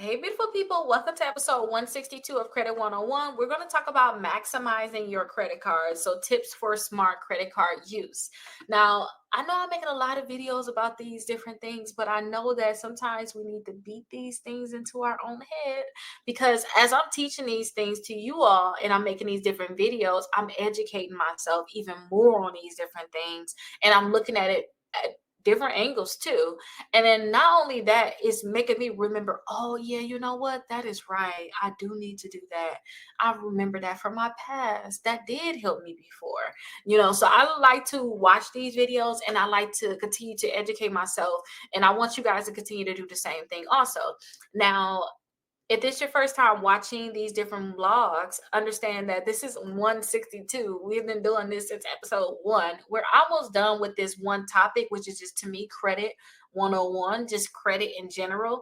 Hey, beautiful people, welcome to episode 162 of Credit 101. We're going to talk about maximizing your credit card. So, tips for smart credit card use. Now, I know I'm making a lot of videos about these different things, but I know that sometimes we need to beat these things into our own head because as I'm teaching these things to you all and I'm making these different videos, I'm educating myself even more on these different things and I'm looking at it at different angles too. And then not only that, it's making me remember, oh yeah, you know what? That is right. I do need to do that. I remember that from my past. That did help me before. So I like to watch these videos and I like to continue to educate myself. And I want you guys to continue to do the same thing also. Now, if this is your first time watching these different vlogs, understand that this is 162. We've been doing this since episode 1. We're almost done with this one topic, which is just to me credit 101, just credit in general.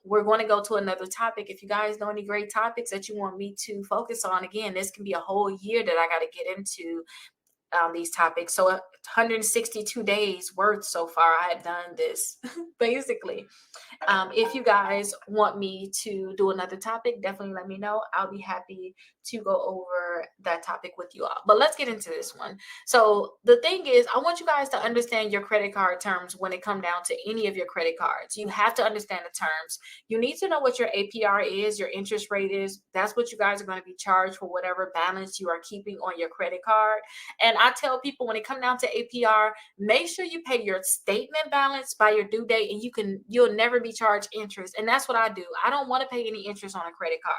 We're going to go to another topic. If you guys know any great topics that you want me to focus on, again, this can be a whole year that I got to get into these topics. So 162 days worth so far I had done this basically. If you guys want me to do another topic, definitely let me know. I'll be happy to go over that topic with you all. But let's get into this one. So the thing is, I want you guys to understand your credit card terms when it comes down to any of your credit cards. You have to understand the terms. You need to know what your APR is, your interest rate is. That's what you guys are going to be charged for whatever balance you are keeping on your credit card. And I tell people when it comes down to APR, make sure you pay your statement balance by your due date and you'll never be charged interest. And that's what I do. I don't want to pay any interest on a credit card.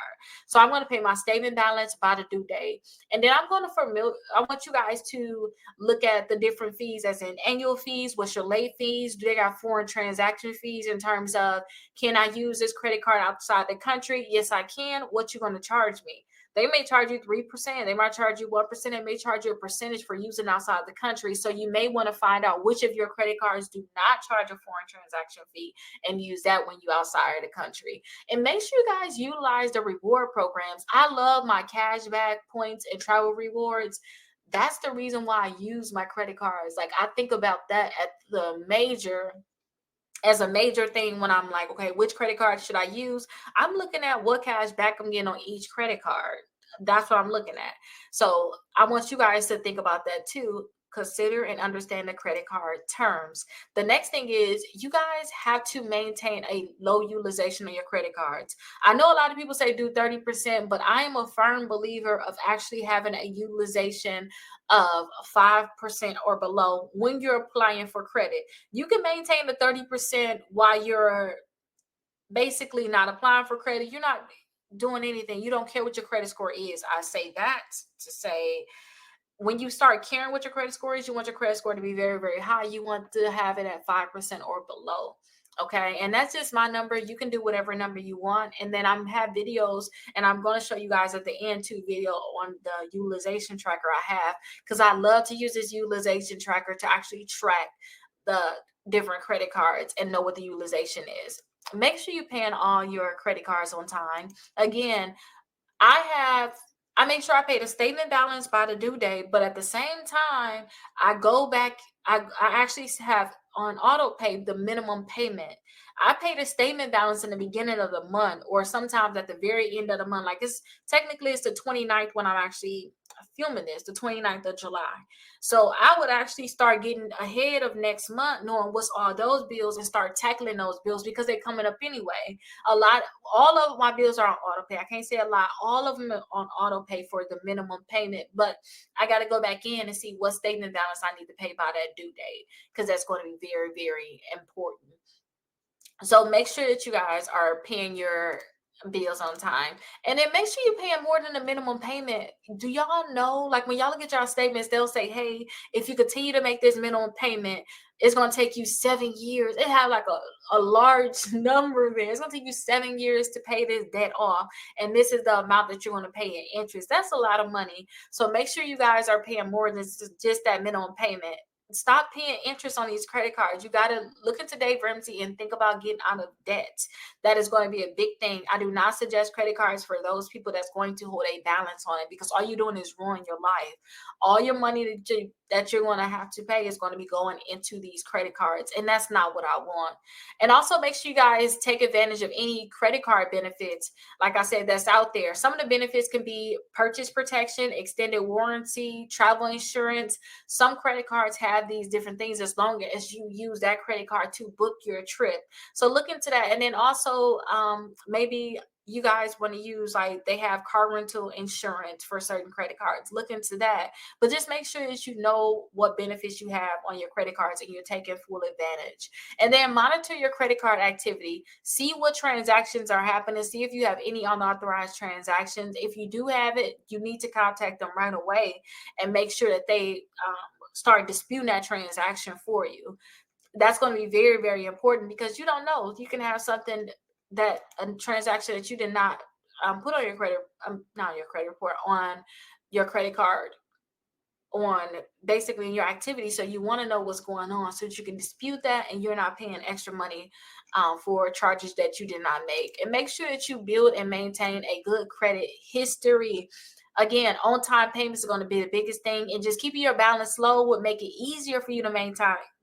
So I'm going to pay my statement balance by the due date. And then I want you guys to look at the different fees as in annual fees, what's your late fees, do they got foreign transaction fees in terms of can I use this credit card outside the country? Yes, I can. What you going to charge me? They may charge you 3%. They might charge you 1%. They may charge you a percentage for using outside the country. So you may want to find out which of your credit cards do not charge a foreign transaction fee and use that when you outside of the country. And make sure you guys utilize the reward programs. I love my cashback points and travel rewards. That's the reason why I use my credit cards. Like I think about that as a major thing when I'm like, okay, which credit card should I use? I'm looking at what cash back I'm getting on each credit card. That's what I'm looking at. So I want you guys to think about that too. Consider and understand the credit card terms. The next thing is you guys have to maintain a low utilization on your credit cards. I know a lot of people say do 30%, but I am a firm believer of actually having a utilization of 5% or below when you're applying for credit. You can maintain the 30% while you're basically not applying for credit. You're not doing anything. You don't care what your credit score is. I say that to say when you start caring what your credit score is, you want your credit score to be very, very high. You want to have it at 5% or below. Okay. And that's just my number. You can do whatever number you want. And then I'm have videos and I'm going to show you guys at the end too video on the utilization tracker I have because I love to use this utilization tracker to actually track the different credit cards and know what the utilization is. Make sure you're paying all your credit cards on time. Again, I make sure I pay the statement balance by the due date, but at the same time, I go back, I actually have on auto pay the minimum payment. I pay the statement balance in the beginning of the month or sometimes at the very end of the month. Like it's the 29th when I'm actually filming this, the 29th of July. So I would actually start getting ahead of next month, knowing what's all those bills and start tackling those bills because they're coming up anyway. All of my bills are on auto pay. I can't say a lot. All of them are on auto pay for the minimum payment, but I got to go back in and see what statement balance I need to pay by that due date because that's going to be very, very important. So make sure that you guys are paying your bills on time. And then make sure you're paying more than the minimum payment. Do y'all know, like when y'all look at y'all statements, they'll say, hey, if you continue to make this minimum payment, it's going to take you 7 years. It have like a large number there. It's going to take you 7 years to pay this debt off. And this is the amount that you're going to pay in interest. That's a lot of money. So make sure you guys are paying more than just that minimum payment. Stop paying interest on these credit cards. You got to look into Dave Ramsey and think about getting out of debt. That is going to be a big thing. I do not suggest credit cards for those people that's going to hold a balance on it because all you're doing is ruining your life. All your money that that you're going to have to pay is going to be going into these credit cards, and that's not what I want. And also make sure you guys take advantage of any credit card benefits, like I said, that's out there. Some of the benefits can be purchase protection, extended warranty, travel insurance. Some credit cards have these different things as long as you use that credit card to book your trip. So look into that. And then also maybe you guys want to use, like, they have car rental insurance for certain credit cards. Look into that. But just make sure that you know what benefits you have on your credit cards and you're taking full advantage. And then monitor your credit card activity. See what transactions are happening. See if you have any unauthorized transactions. If you do have it, you need to contact them right away and make sure that they start disputing that transaction for you. That's going to be very, very important, because you don't know. You can have something, that a transaction that you did not put on your credit, not on your credit report, on your credit card, on basically in your activity. So you want to know what's going on so that you can dispute that and you're not paying extra money for charges that you did not make. And make sure that you build and maintain a good credit history. Again, on-time payments are going to be the biggest thing, and just keeping your balance low would make it easier for you to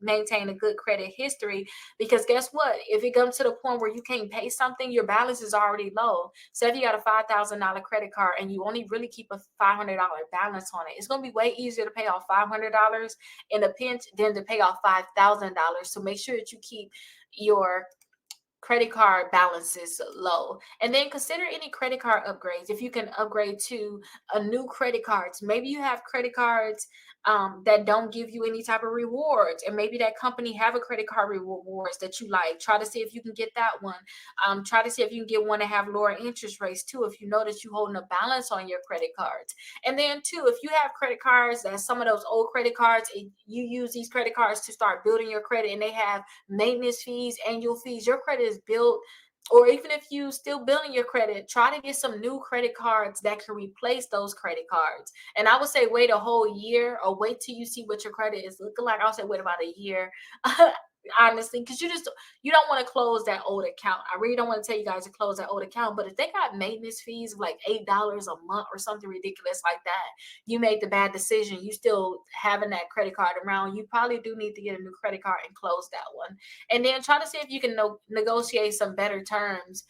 maintain a good credit history. Because guess what? If it comes to the point where you can't pay something, your balance is already low. So if you got a $5,000 credit card and you only really keep a $500 balance on it, it's going to be way easier to pay off $500 in a pinch than to pay off $5,000. So make sure that you keep your credit card balances low. And then consider any credit card upgrades. If you can upgrade to a new credit cards, maybe you have credit cards that don't give you any type of rewards, and maybe that company have a credit card rewards that you like. Try to see if you can get that one. Try to see if you can get one to have lower interest rates too, if you know that you're holding a balance on your credit cards. And then too, if you have credit cards that some of those old credit cards, you use these credit cards to start building your credit, and they have maintenance fees, annual fees, your credit is built. Or even if you still building your credit, try to get some new credit cards that can replace those credit cards. And I would say wait a whole year, or wait till you see what your credit is looking like. I would say wait about a year. Honestly, because you don't want to close that old account. I really don't want to tell you guys to close that old account, but if they got maintenance fees of like $8 a month or something ridiculous like that, you made the bad decision. You still having that credit card around, you probably do need to get a new credit card and close that one. And then try to see if you can negotiate some better terms.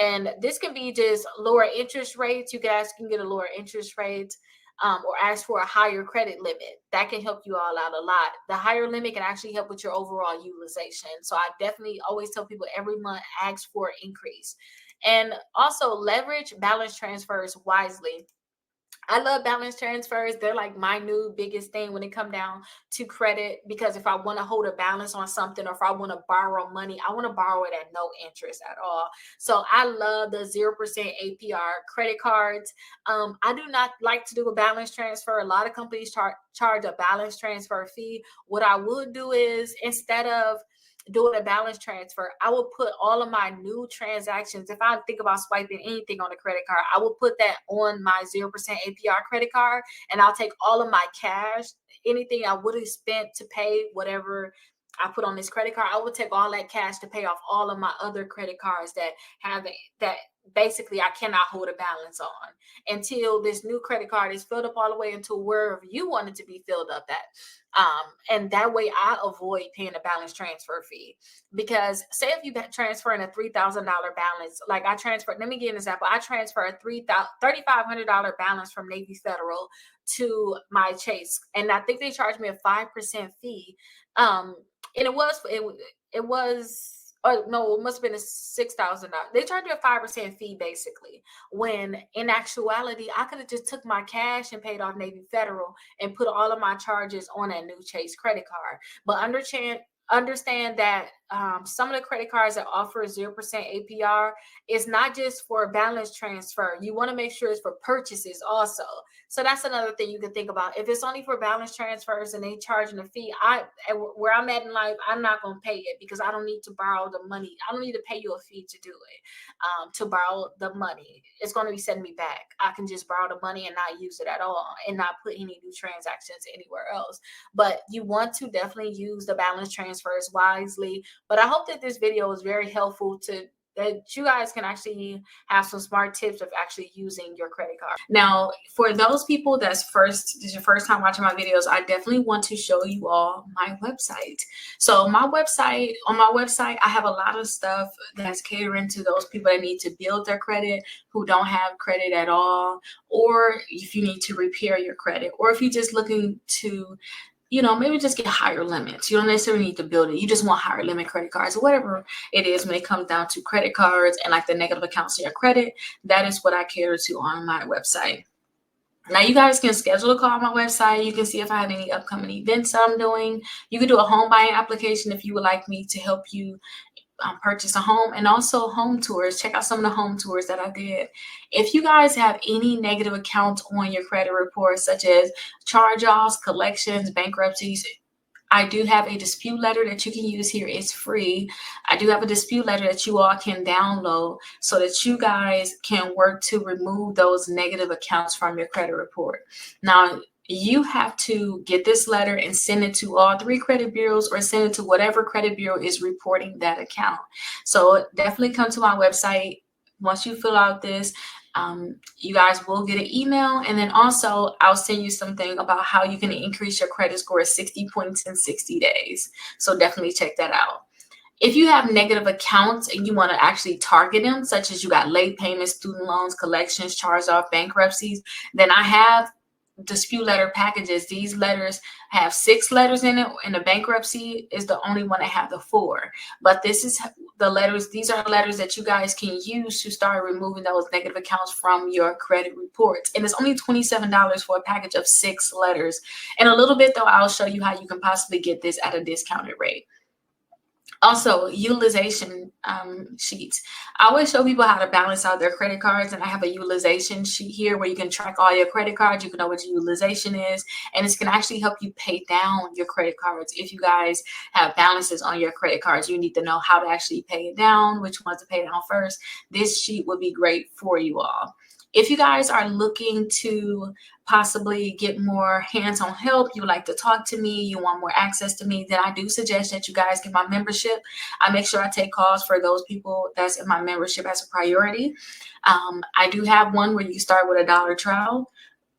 And this can be just lower interest rates. You guys can get a lower interest rate, or ask for a higher credit limit. That can help you all out a lot. The higher limit can actually help with your overall utilization. So I definitely always tell people every month, ask for an increase. And also leverage balance transfers wisely. I love balance transfers. They're like my new biggest thing when it come down to credit, because if I want to hold a balance on something, or if I want to borrow money, I want to borrow it at no interest at all. So I love the 0% APR credit cards. I do not like to do a balance transfer. A lot of companies charge a balance transfer fee. What I would do is, instead of doing a balance transfer, I will put all of my new transactions. If I think about swiping anything on a credit card, I will put that on my 0% APR credit card, and I'll take all of my cash, anything I would have spent to pay whatever I put on this credit card. I would take all that cash to pay off all of my other credit cards that have that basically I cannot hold a balance on, until this new credit card is filled up all the way into wherever you want it to be filled up at. And that way I avoid paying a balance transfer fee. Because say if you transferring a $3,000 balance, like I transferred, let me give an example. I transferred a $3,500 balance from Navy Federal to my Chase, and I think they charged me a 5% fee. And it was, oh no, it must have been a $6,000. They charged me a 5% fee basically. When in actuality, I could have just took my cash and paid off Navy Federal and put all of my charges on that new Chase credit card. But understand that some of the credit cards that offer 0% APR is not just for balance transfer. You want to make sure it's for purchases also. So that's another thing you can think about. If it's only for balance transfers and they charging a fee, where I'm at in life, I'm not going to pay it, because I don't need to borrow the money. I don't need to pay you a fee to do it, to borrow the money. It's going to be setting me back. I can just borrow the money and not use it at all, and not put any new transactions anywhere else. But you want to definitely use the balance transfers wisely. But I hope that this video was very helpful to that you guys can actually have some smart tips of actually using your credit card. Now, for those people this is your first time watching my videos, I definitely want to show you all my website. So on my website, I have a lot of stuff that's catering to those people that need to build their credit, who don't have credit at all, or if you need to repair your credit, or if you're just looking to maybe just get higher limits. You don't necessarily need to build it. You just want higher limit credit cards or whatever it is when it comes down to credit cards and like the negative accounts in your credit. That is what I cater to on my website. Now you guys can schedule a call on my website. You can see if I have any upcoming events that I'm doing. You can do a home buying application if you would like me to help you purchase a home, and also home tours. Check out some of the home tours that I did. If you guys have any negative accounts on your credit report, such as charge-offs, collections, bankruptcies, I do have a dispute letter that you can use here. It's free. I do have a dispute letter that you all can download so that you guys can work to remove those negative accounts from your credit report. Now, you have to get this letter and send it to all 3 credit bureaus, or send it to whatever credit bureau is reporting that account. So definitely come to my website. Once you fill out this, you guys will get an email, and then also I'll send you something about how you can increase your credit score 60 points in 60 days. So definitely check that out. If you have negative accounts and you want to actually target them, such as you got late payments, student loans, collections, charge-off, bankruptcies, then I have dispute letter packages. These letters have 6 letters in it, and the bankruptcy is the only one that have the 4. But this is the letters. These are letters that you guys can use to start removing those negative accounts from your credit reports. And it's only $27 for a package of 6 letters. In a little bit, though, I'll show you how you can possibly get this at a discounted rate. Also, utilization sheets. I always show people how to balance out their credit cards, and I have a utilization sheet here where you can track all your credit cards. You can know what your utilization is, and this can actually help you pay down your credit cards. If you guys have balances on your credit cards, you need to know how to actually pay it down, which ones to pay down first. This sheet would be great for you all. If you guys are looking to possibly get more hands-on help, you would like to talk to me, you want more access to me, then I do suggest that you guys get my membership. I make sure I take calls for those people that's in my membership as a priority. I do have one where you start with a $1 trial,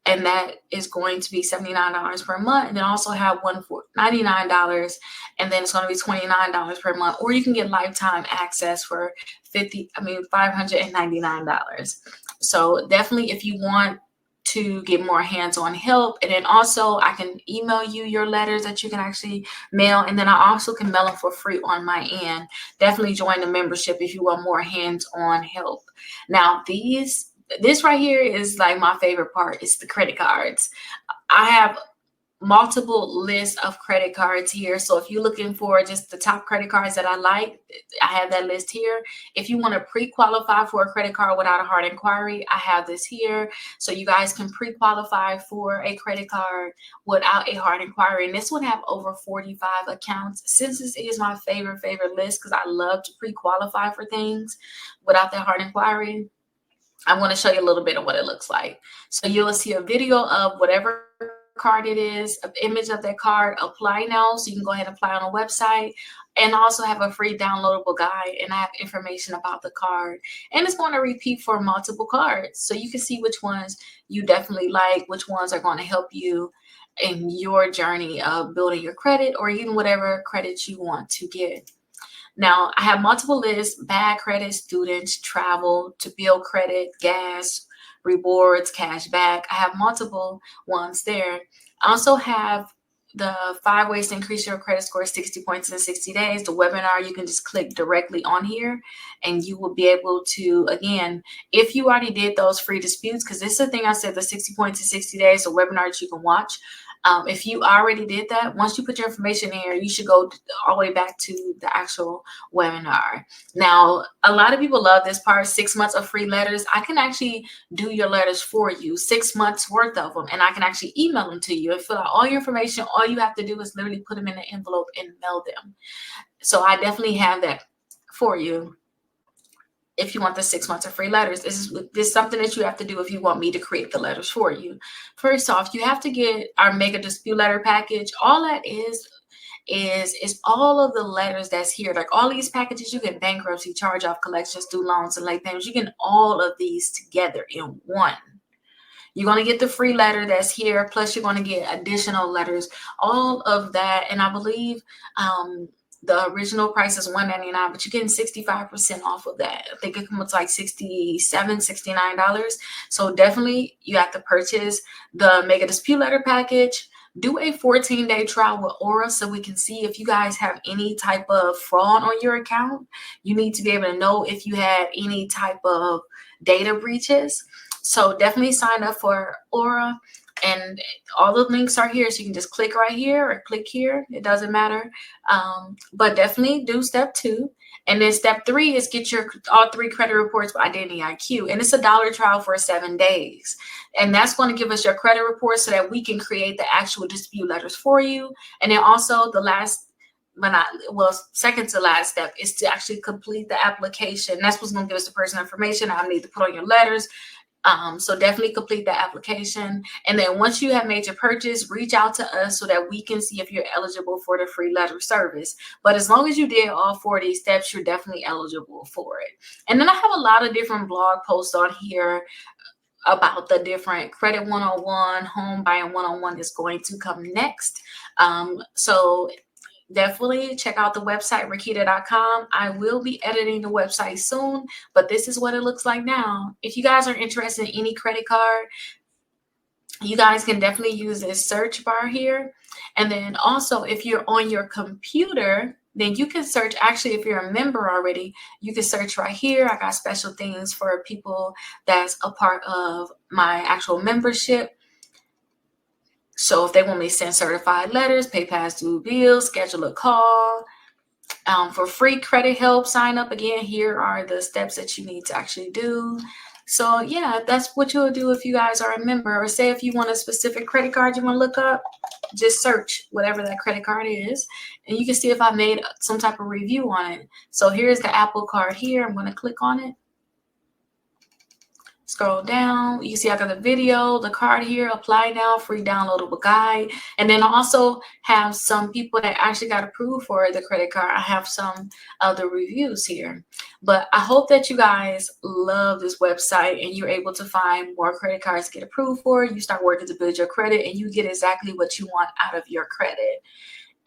and that is going to be $79 per month. And then also have one for $99, and then it's going to be $29 per month. Or you can get lifetime access for $599. So definitely, if you want to get more hands-on help, and then also I can email you your letters that you can actually mail, and then I also can mail them for free on my end. Definitely join the membership if you want more hands-on help. Now, this right here is like my favorite part. It's the credit cards. I have multiple lists of credit cards here. So if you're looking for just the top credit cards that I like, I have that list here. If you want to pre-qualify for a credit card without a hard inquiry, I have this here. So you guys can pre-qualify for a credit card without a hard inquiry. And this would have over 45 accounts. Since this is my favorite list, because I love to pre-qualify for things without that hard inquiry, I want to show you a little bit of what it looks like. So you'll see a video of whatever card it is, an image of that card, apply now. So you can go ahead and apply on a website, and also have a free downloadable guide, and I have information about the card. And it's going to repeat for multiple cards. So you can see which ones you definitely like, which ones are going to help you in your journey of building your credit, or even whatever credit you want to get. Now, I have multiple lists: bad credit, students, travel, to build credit, gas, rewards, cash back. I have multiple ones there. I also have the 5 ways to increase your credit score 60 points in 60 days. The webinar, you can just click directly on here, and you will be able to, again, if you already did those free disputes, because this is the thing I said, the 60 points in 60 days, the webinar that you can watch. If you already did that, once you put your information in here, you should go all the way back to the actual webinar. Now, a lot of people love this part: 6 months of free letters. I can actually do your letters for you, 6 months worth of them, and I can actually email them to you and fill out all your information. All you have to do is literally put them in an envelope and mail them. So I definitely have that for you. If you want the 6 months of free letters, this is something that you have to do if you want me to create the letters for you. First off, you have to get our mega dispute letter package. All that is is all of the letters that's here. Like all these packages, you get bankruptcy, charge off, collections, student loans, and late payments. You get all of these together in one. You're going to get the free letter that's here, plus you're going to get additional letters, all of that. And I believe the original price is $199, but you're getting 65% off of that. I think it comes like $67, $69. So definitely you have to purchase the Mega Dispute Letter package. Do a 14-day trial with Aura so we can see if you guys have any type of fraud on your account. You need to be able to know if you had any type of data breaches. So definitely sign up for Aura, and all the links are here. So you can just click right here or click here. It doesn't matter. But definitely do step 2. And then step 3 is get your all 3 credit reports by Identity IQ. And it's a $1 trial for 7 days. And that's going to give us your credit report so that we can create the actual dispute letters for you. And then also the last, second to last step is to actually complete the application. That's what's going to give us the personal information I need to put on your letters. So definitely complete the application. And then once you have made your purchase, reach out to us so that we can see if you're eligible for the free letter service. But as long as you did all 4 of these steps, you're definitely eligible for it. And then I have a lot of different blog posts on here about the different Credit 101, Home Buying 101 is going to come next. So definitely check out the website, Rickita.com. I will be editing the website soon, but this is what it looks like now. If you guys are interested in any credit card, you guys can definitely use this search bar here. And then also, if you're on your computer, then you can search. Actually, if you're a member already, you can search right here. I got special things for people that's a part of my actual membership. So if they want me to send certified letters, pay past due bills, schedule a call, for free credit help, sign up. Again, here are the steps that you need to actually do. So yeah, that's what you'll do if you guys are a member. Or say if you want a specific credit card you want to look up, just search whatever that credit card is, and you can see if I made some type of review on it. So here's the Apple card here. I'm going to click on it. Scroll down, you see I got the video, the card here, apply now, free downloadable guide. And then I also have some people that actually got approved for the credit card. I have some other reviews here. But I hope that you guys love this website and you're able to find more credit cards to get approved for. You start working to build your credit and you get exactly what you want out of your credit.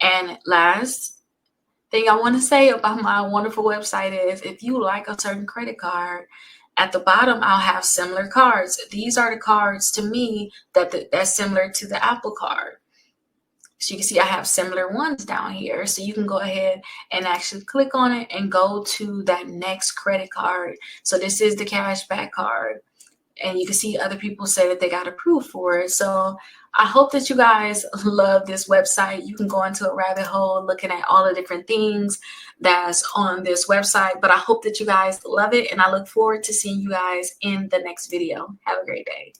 And last thing I want to say about my wonderful website is if you like a certain credit card, at the bottom, I'll have similar cards. These are the cards to me that's similar to the Apple card. So you can see I have similar ones down here. So you can go ahead and actually click on it and go to that next credit card. So this is the cashback card. And you can see other people say that they got approved for it. So I hope that you guys love this website. You can go into a rabbit hole looking at all the different things that's on this website. But I hope that you guys love it. And I look forward to seeing you guys in the next video. Have a great day.